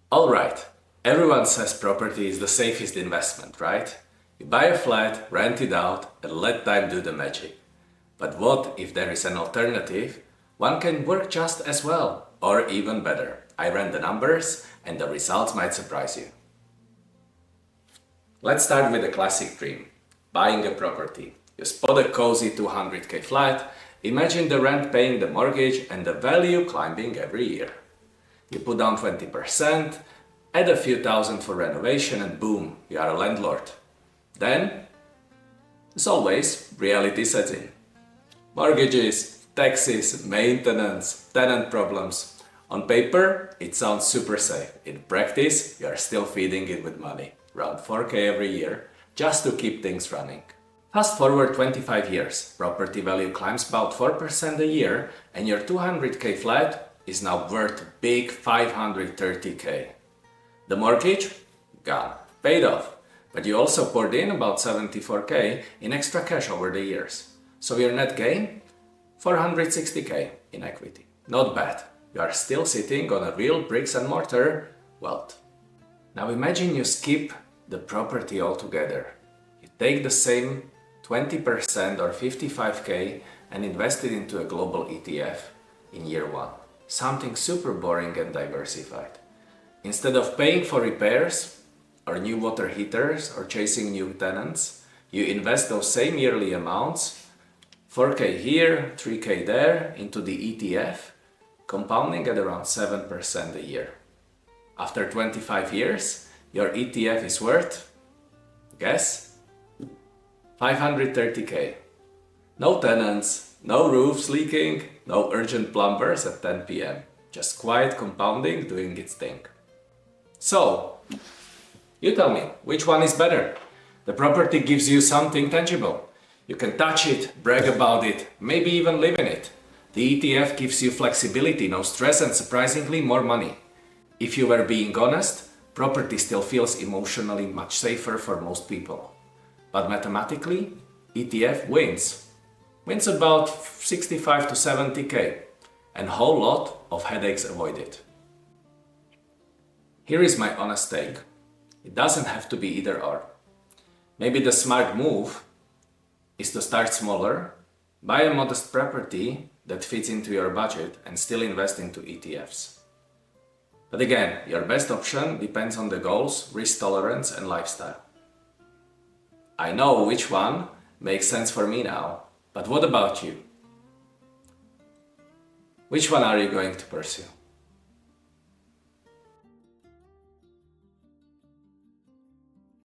Alright, everyone says property is the safest investment, right? You buy a flat, rent it out, and let time do the magic. But what if there is an alternative? One can work just as well, or even better. I ran the numbers, and the results might surprise you. Let's start with a classic dream. Buying a property. You spot a cozy 200k flat, imagine the rent paying the mortgage and the value climbing every year. You put down 20%, add a few thousand for renovation and boom, you are a landlord. Then, as always, reality sets in. Mortgages, taxes, maintenance, tenant problems. On paper, it sounds super safe. In practice, you are still feeding it with money, around 4k every year, just to keep things running. Fast forward 25 years, property value climbs about 4% a year and your 200k flat is now worth big 530k. The mortgage? Gone. Paid off. But you also poured in about 74k in extra cash over the years. So your net gain? 460k in equity. Not bad. You are still sitting on a real bricks and mortar wealth. Now imagine you skip the property altogether. You take the same 20% or 55k and invest it into a global ETF in year one. Something super boring and diversified. Instead of paying for repairs or new water heaters or chasing new tenants, you invest those same yearly amounts, 4k here, 3k there, into the ETF, compounding at around 7% a year. After 25 years, your ETF is worth, guess, 530k. No tenants, no roofs leaking, no urgent plumbers at 10 p.m. Just quiet compounding doing its thing. So, you tell me, which one is better? The property gives you something tangible. You can touch it, brag about it, maybe even live in it. The ETF gives you flexibility, no stress, and surprisingly more money. If you were being honest, property still feels emotionally much safer for most people. But mathematically, ETF wins. Wins about 65 to 70k, and a whole lot of headaches avoided. Here is my honest take. It doesn't have to be either or. Maybe the smart move is to start smaller, buy a modest property that fits into your budget and still invest into ETFs. But again, your best option depends on the goals, risk tolerance and lifestyle. I know which one makes sense for me now, but what about you? Which one are you going to pursue?